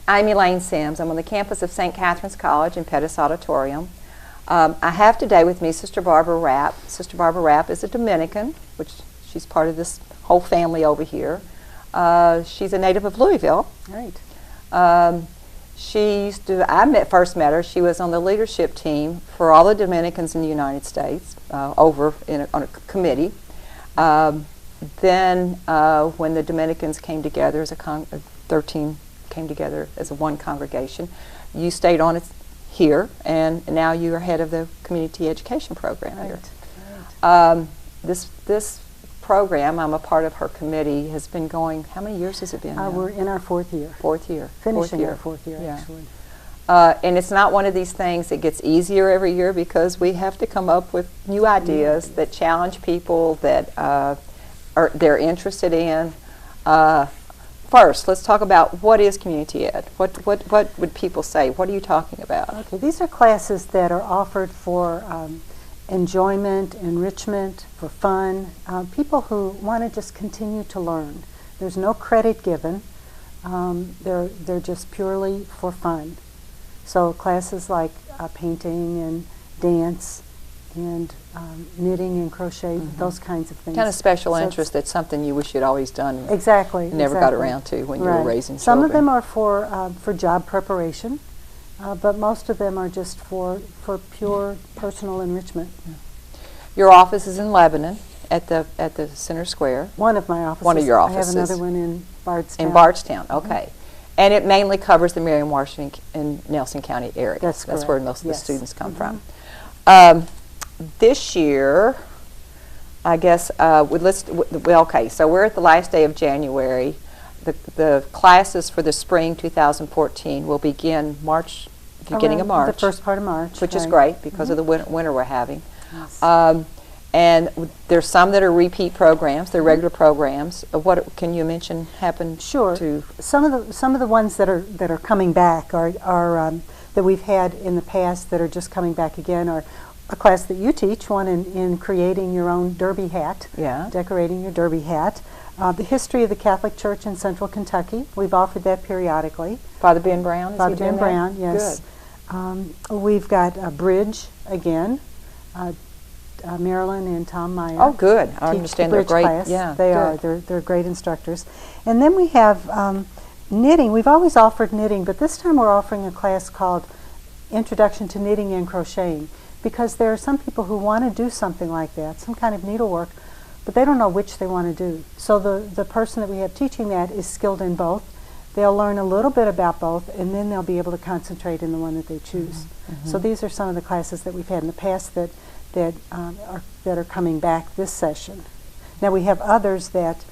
I'm Elaine Sims. I'm on the campus of St. Catherine's College in Pettis Auditorium. I have today with me Sister Barbara Rapp. Sister Barbara Rapp is a Dominican, which she's part of this whole family over here. She's a native of Louisville. Right. First met her. She was on the leadership team for all the Dominicans in the United States, on a committee. Then, when the Dominicans came together as 13 came together as a one congregation, you stayed on it here, and now you are head of the community education program here. Right. This program, I'm a part of her committee, has been going. How many years has it been? We're in our fourth year. Fourth year. Finishing our fourth year, yeah. actually. And it's not one of these things that gets easier every year, because we have to come up with new ideas that challenge people that they're interested in. First, let's talk about what is community ed. What would people say? What are you talking about? Okay, these are classes that are offered for enjoyment, enrichment, for fun, people who want to just continue to learn. There's no credit given. They're just purely for fun. So classes like painting and dance and knitting and crochet, those kinds of things. Kind of special interest, that's something you wish you'd always done. Exactly. Never got around to when you were raising children. Some of them are for job preparation, but most of them are just for pure personal enrichment. Yeah. Your office is in Lebanon at the Center Square. One of my offices. One of your offices. I have another one in Bardstown. In Bardstown, okay. And it mainly covers the Marion-Washington and Nelson County area. That's correct. That's where most of the Yes. students come from. This year, I guess, okay, so we're at the last day of January. The classes for the spring 2014 will begin beginning of March. The first part of March. Which is great because of the winter we're having. Yes. And there's some that are repeat programs, they're regular programs. What can you mention happened? Sure. To some of the ones that are coming back are that we've had in the past that are just coming back again are a class that you teach, one in creating your own derby hat, decorating your derby hat. The history of the Catholic Church in Central Kentucky. We've offered that periodically. Father Ben Brown. Father Ben Brown, yes. Good. We've got a bridge again. Marilyn and Tom Meyer. Oh, good. I understand they're great. Class. Yeah, they are. They're great instructors. And then we have knitting. We've always offered knitting, but this time we're offering a class called Introduction to Knitting and Crocheting, because there are some people who want to do something like that, some kind of needlework, but they don't know which they want to do. So the person that we have teaching that is skilled in both. They'll learn a little bit about both, and then they'll be able to concentrate in the one that they choose. So these are some of the classes that we've had in the past that are coming back this session. Now we have others that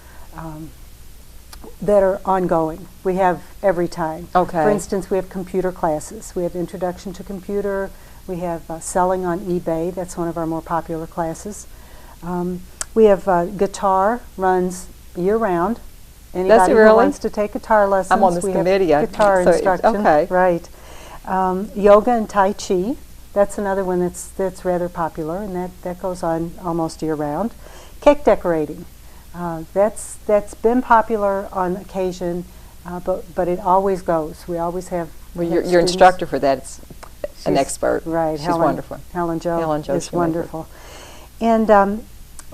are ongoing. We have every time. Okay. For instance, we have computer classes. We have Introduction to Computer. We have Selling on eBay. That's one of our more popular classes. We have guitar, runs year-round. Anybody who wants to take guitar lessons. I'm on this committee. Guitar instruction. Okay. Right. Yoga and Tai Chi. That's another one that's rather popular, and that goes on almost year-round. Cake decorating. That's been popular on occasion, but it always goes. We always have. Well, your instructor for that is an expert. Right. She's wonderful. Helen Jo is wonderful. Shoemaker. And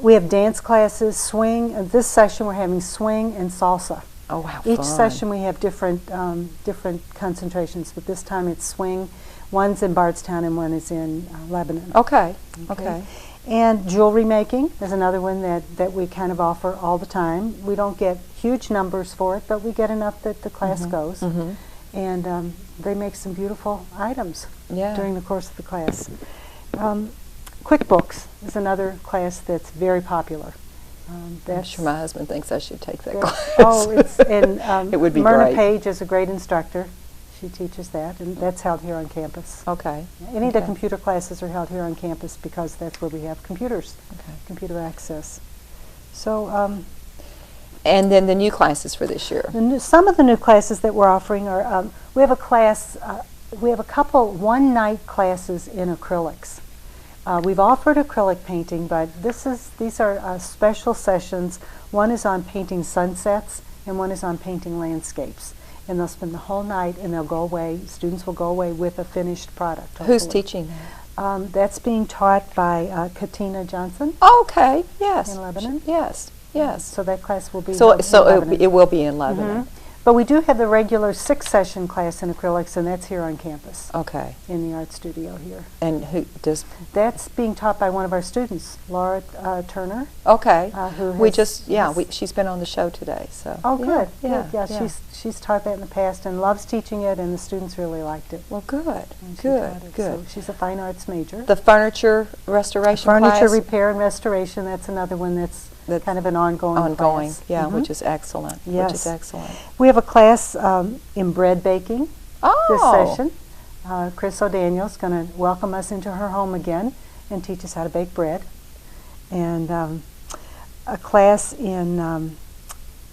we have dance classes, swing. This session we're having swing and salsa. Oh, wow. Each session we have different concentrations, but this time it's swing. One's in Bardstown and one is in Lebanon. Okay. And jewelry making is another one that we kind of offer all the time. We don't get huge numbers for it, but we get enough that the class goes. And they make some beautiful items during the course of the class. QuickBooks is another class that's very popular. I'm sure my husband thinks I should take that class. Oh, it would be Myrna great. Page is a great instructor. She teaches that, and that's held here on campus. Okay. Any of the computer classes are held here on campus because that's where we have computers, computer access. So, and then the new classes for this year. Some of the new classes that we're offering are we have a class. We have a couple one-night classes in acrylics. We've offered acrylic painting, but these are special sessions. One is on painting sunsets, and one is on painting landscapes. and they'll spend the whole night, and they'll go away. Students will go away with a finished product. Who's hopefully. teaching that? That's being taught by Catharine Johnson Okay, yes. in Lebanon. Yes, yes. So that class will be So, held in so Lebanon. it will be in Lebanon. Mhm. But we do have the regular 6-session class in acrylics, and that's here on campus Okay. in the art studio here. And who does? That's being taught by one of our students, Laura Turner. Okay. Who We has- just, yeah, has- we, she's been on the show today, so. Oh, good. Yeah, Good. Yeah, she's taught that in the past and loves teaching it, and the students really liked it. Well, good, And she good, taught it. good. So she's a fine arts major. The furniture restoration Furniture class? repair and restoration, that's another one that's kind of an ongoing Ongoing, class. yeah, Mhm. which is excellent. Yes. Which is excellent. We have a class in bread baking Oh. this session. Chris O'Daniel's going to welcome us into her home again and teach us how to bake bread. And a class in,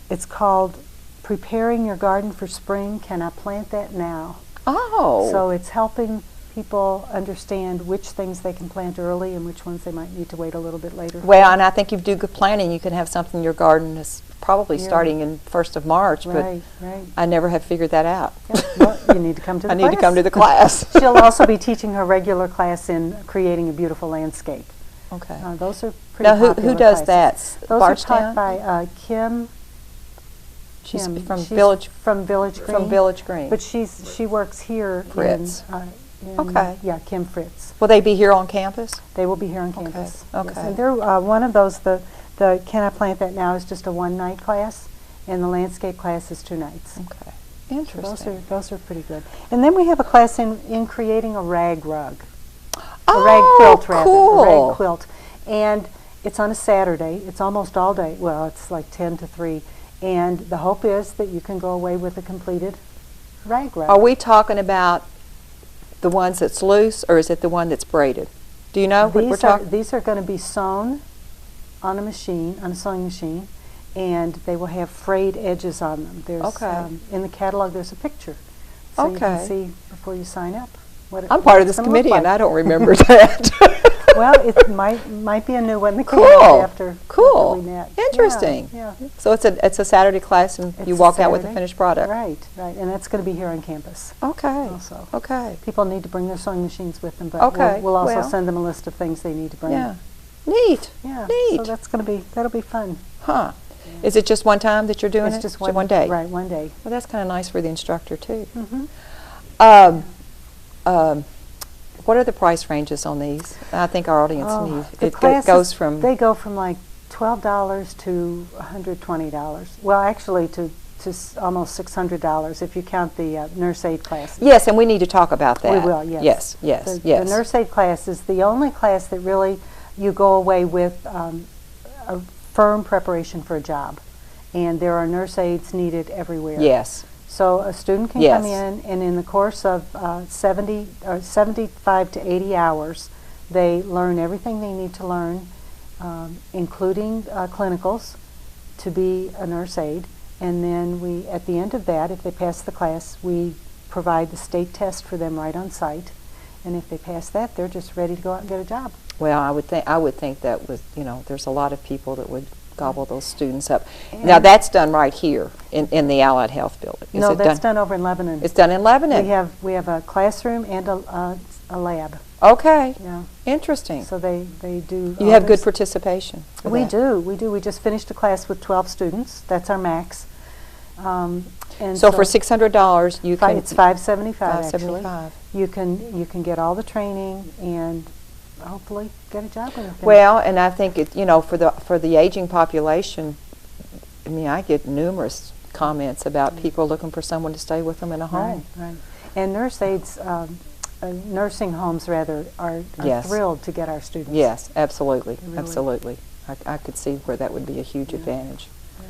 it's called Preparing Your Garden for Spring, Can I Plant That Now? Oh. So it's helping people understand which things they can plant early and which ones they might need to wait a little bit later. Well, and I think if you do good planning, you can have something in your garden that's probably Yeah. starting in 1st of March, Right, but right. I never have figured that out. Yeah, well, you need to come to the I class. need to come to the class. She'll also be teaching her regular class in creating a beautiful landscape. Okay. Those are pretty Now, who popular does classes. that? Those are Bardstown? taught by Kim. She's Kim. from She's Village from Village Green. from Village Green. But she works here. Fritz. Okay. Yeah, Kim Fritz. Will they be here on campus? They will be here on Okay, campus. okay. Yes. And they're one of those. The Can I Plant That Now is just a 1-night class, and the landscape class is 2 nights. Okay. So Interesting. those are pretty good. And then we have a class in creating a rag rug. Oh, A rag quilt, rather. cool. A rag quilt. And it's on a Saturday. It's almost all day. Well, it's like 10 to 3. And the hope is that you can go away with a completed rag rug. Are we talking about the ones that's loose, or is it the one that's braided? Do you know what we're talking? These are going to be sewn on a machine, on a sewing machine, and they will have frayed edges on them. There's, Okay. in the catalog, there's a picture. So you can Okay. see before you sign up. I'm part of this committee, and I don't remember that. Well, it might be a new one that came Cool. out after Cool. we met. Interesting. Yeah. So it's a Saturday class, and you It's walk out with a Saturday. finished product. Right, right. And that's going to be here on campus Okay. also. Okay. People need to bring their sewing machines with them, but Okay, we'll also well. send them a list of things they need to bring. Yeah. Neat. Yeah. Neat. So that'll be fun. Huh. Is it just one time that you're doing It's it? just one day. Right, one day. Well, that's kind of nice for the instructor too. Mm-hmm. What are the price ranges on these? I think our audience needs. The It classes, goes from. They go from like $12 to $120. Well, actually to almost $600 if you count the nurse aid classes. Yes, and we need to talk about that. We will, yes. Yes, yes, The yes. nurse aid class is the only class that really you go away with a firm preparation for a job. And there are nurse aides needed everywhere. Yes. So a student can Yes. come in, and in the course of 75 to 80 hours, they learn everything they need to learn, including clinicals, to be a nurse aide. And then we, at the end of that, if they pass the class, we provide the state test for them right on site. And if they pass that, they're just ready to go out and get a job. Well, I would think that was, there's a lot of people that would gobble those students up. Now that's done right here in the Allied Health Building. Is No, it that's done over in Lebanon. It's done in Lebanon. We have a classroom and a lab. Okay. Yeah. Interesting. So they do. You all have good this. participation. for We that. do. We just finished a class with 12 students. That's our max. And So for $600, you can. it's $575 actually. $575. You can get all the training and hopefully get a job when you finish. Well, and I think it, for the aging population, I mean, I get numerous comments about people looking for someone to stay with them in a home. Right. And nurse aides, nursing homes rather, are Yes. thrilled to get our students. Yes, absolutely, Really. absolutely. I could see where that would be a huge advantage. Yeah.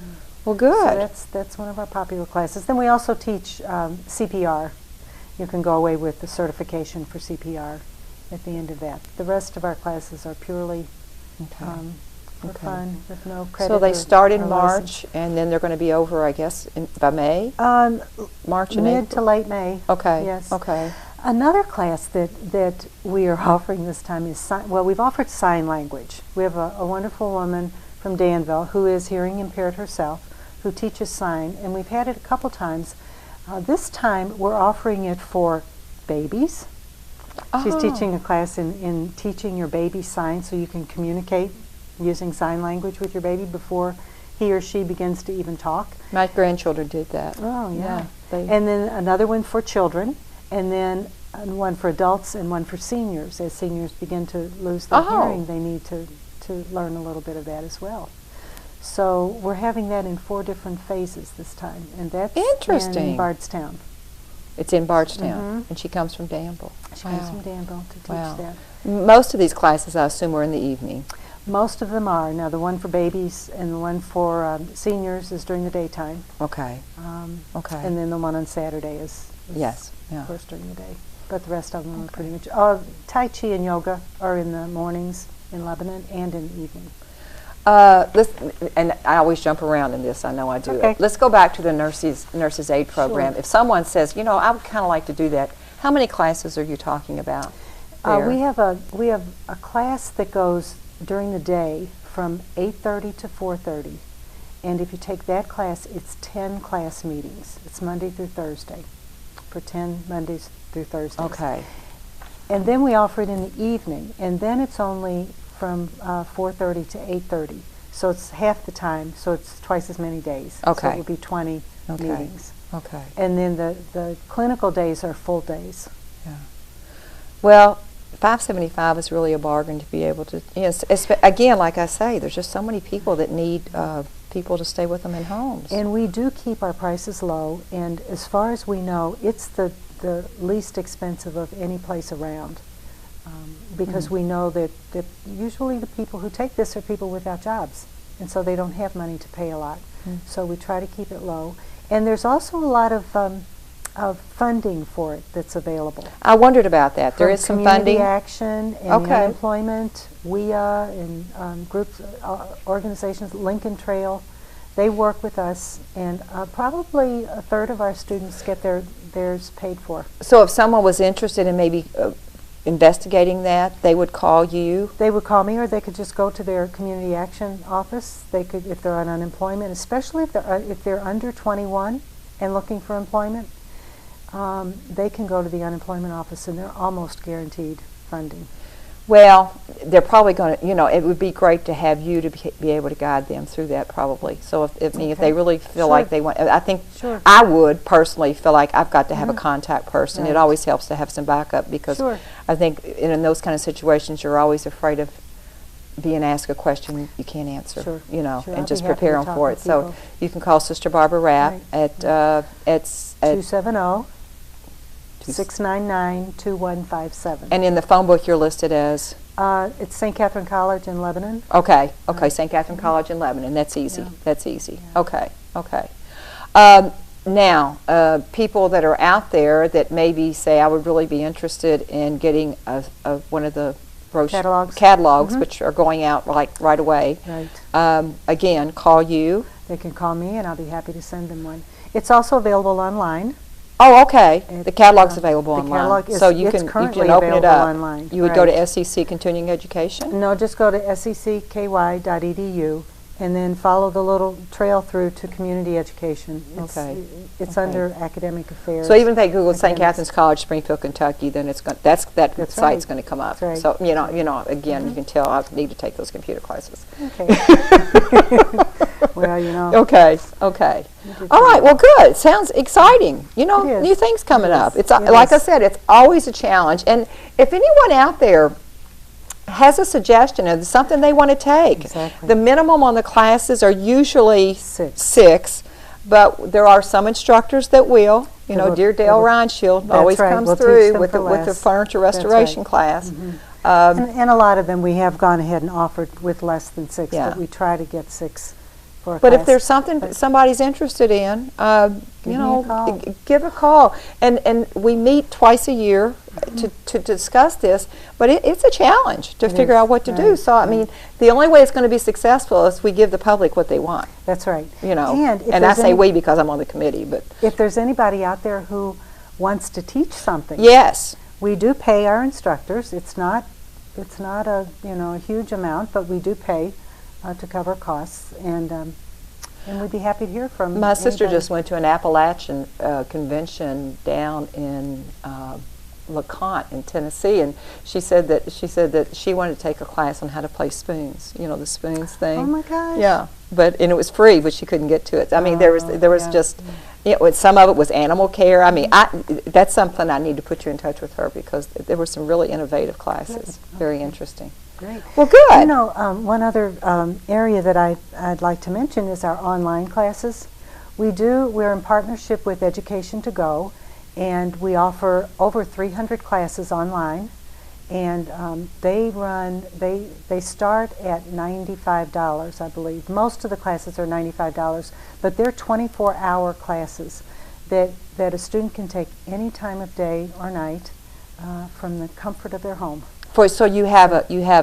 Well, So good. that's one of our popular classes. Then we also teach CPR. You can go away with the certification for CPR at the end of that. The rest of our classes are purely Okay. for Okay. fun, with no credit. So they or- start in or March, and then they're going to be over, I guess, by May? license. March and Mid to April? late May. Okay. Yes. Okay. Another class that we are offering this time is we've offered sign language. We have a wonderful woman from Danville who is hearing impaired herself, who teaches sign, and we've had it a couple times. This time we're offering it for babies. She's teaching a class in teaching your baby signs so you can communicate using sign language with your baby before he or she begins to even talk. My grandchildren did that. Oh, yeah. They- And then another one for children, and then one for adults and one for seniors. As seniors begin to lose their hearing, they need to learn a little bit of that as well. So we're having that in 4 different phases this time, and that's Interesting. in Bardstown. It's in Bardstown, and she comes from Danville. She comes from Danville to teach that. Most of these classes, I assume, are in the evening. Most of them are. Now, the one for babies and the one for seniors is during the daytime. Okay. Okay. And then the one on Saturday is Yes. Yeah. of course, during the day. But the rest of them are pretty much... Tai Chi and yoga are in the mornings in Lebanon and in the evening. And I always jump around in this. I know I do Okay. it. Let's go back to the nurses aid program. Sure. If someone says, you know, I would kind of like to do that, how many classes are you talking about there? We have a class that goes during the day from 8:30 to 4:30, and if you take that class, it's 10 class meetings. It's Monday through Thursday, for 10 Mondays through Thursdays. Okay. And then we offer it in the evening, and then it's only from 4:30 to 8:30. So it's half the time, so it's twice as many days. So Okay. it would be 20 Okay. meetings. Okay. And then the clinical days are full days. Yeah. Well, $575 is really a bargain to be able to. Yes. Again, like I say, there's just so many people that need people to stay with them in homes. And we do keep our prices low, and as far as we know, it's the least expensive of any place around. Because we know that usually the people who take this are people without jobs, and so they don't have money to pay a lot. So we try to keep it low. And there's also a lot of funding for it that's available. I wondered about that. There is some Community funding. Action and Okay. Unemployment, WIA, and groups, organizations, Lincoln Trail. They work with us, and probably a third of our students get theirs paid for. So if someone was interested in maybe investigating that, they would call you? They would call me, or they could just go to their community action office. They could, if they're on unemployment, especially if they're under 21 and looking for employment, they can go to the unemployment office, and they're almost guaranteed funding. Well, they're probably going to, you know, it would be great to have you to be able to guide them through that probably. So if they really feel like they want, I think I would personally feel like I've got to have a contact person. It always helps to have some backup because I think in those kind of situations you're always afraid of being asked a question you can't answer, you know, and just prepare them for it. So you can call Sister Barbara Rapp at 270 699-2157. And in the phone book you're listed as? It's St. Catharine College in Lebanon. Okay, St. Catharine College in Lebanon. That's easy. That's easy. Okay. Now, people that are out there that maybe say, I would really be interested in getting one of the catalogs which are going out right away. Right. Again, call you. They can call me, and I'll be happy to send them one. It's also available online. Oh, okay. The catalog's available online. Catalog is, so you can open it up. Online. You would go to SEC Continuing Education? No, just go to secky.edu and then follow the little trail through to community education. It's under academic affairs. So even if they Google St. Catherine's College, Springfield, Kentucky, then it's that site's going to come up. Right. So you know, again, you can tell I need to take those computer classes. Okay. Well, you know. Okay. All right. Well, good. Sounds exciting. You know, new things coming up. It's like I said, it's always a challenge. And if anyone out there has a suggestion of something they want to take, the minimum on the classes are usually six, but there are some instructors that will. You know, dear Dale Reinshield always comes through with the furniture restoration class. And a lot of them we have gone ahead and offered with less than six, but we try to get six for a class. But if there's something somebody's interested in, you know, give a call. And we meet twice a year to discuss this, but it's a challenge to figure out what to do. So, I mean, the only way it's going to be successful is we give the public what they want. That's right. You know, and I say we because I'm on the committee. But if there's anybody out there who wants to teach something, yes, we do pay our instructors. It's not a a huge amount, but we do pay to cover costs. And And we'd be happy to hear from My sister anybody. just went to an Appalachian convention down in LeConte in Tennessee, and she said that she wanted to take a class on how to play spoons. You know, the spoons thing. Oh my gosh. Yeah, and it was free, but she couldn't get to it. I mean, there was yeah. just, you know, some of it was animal care. I mean, that's something I need to put you in touch with her, because there were some really innovative classes. Good. Very Okay. interesting. Great. Well, good. You know, one other area that I'd like to mention is our online classes. We're in partnership with Education to Go, and we offer over 300 classes online, and they start at $95, I believe. Most of the classes are $95, but they're 24-hour classes that a student can take any time of day or night from the comfort of their home. So you have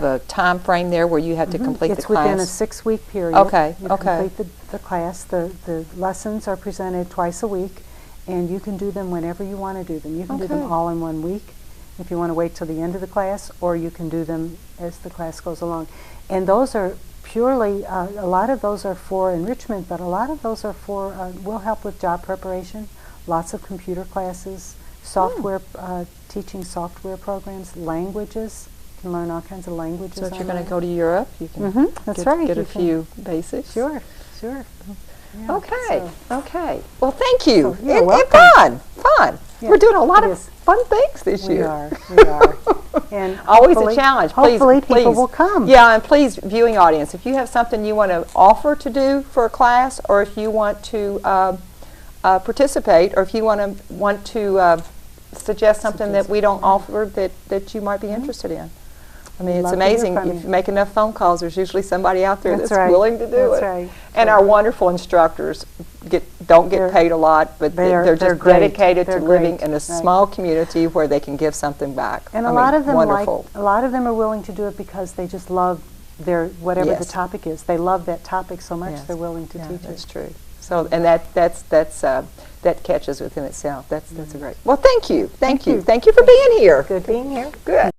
a time frame there where you have to complete the class? It's within a 6-week period. Okay, You okay. complete the class. The lessons are presented twice a week, and you can do them whenever you want to do them. You can do them Okay. all in 1 week if you want to wait till the end of the class, or you can do them as the class goes along. And those are purely, a lot of those are for enrichment, but a lot of those are for, will help with job preparation, lots of computer classes, software, teaching software programs, languages. You can learn all kinds of languages. So if you're going online. to go to Europe, you can That's right. get You a can- few basics. Sure. Yeah, Okay, so- okay. Well, thank you. So, you're And welcome. fun. Yeah, We're doing a lot it of is. fun things this We year. are. And Always a hopefully- challenge. Please, Hopefully people please. will come. Yeah, and please, viewing audience, if you have something you want to offer to do for a class, or if you want to participate, or if you want to suggest something that we don't offer that you might be interested in. I mean, We'd it's love to hear amazing. from If you. you make enough phone calls, there's usually somebody out there That's that's right. willing to do That's it. right. And So- our wonderful instructors don't They're- get paid a lot, but they're they're just great. dedicated They're to living great. in a Right. small community where they can give something back. And I a mean, lot of them wonderful. a lot of them are willing to do it because they just love whatever the Yes. topic is. They love that topic so much Yes. they're willing to Yeah, teach that's it. true. So, and that catches within itself. That's a great. Well, thank you. Thank you for being here. Good being here. Good.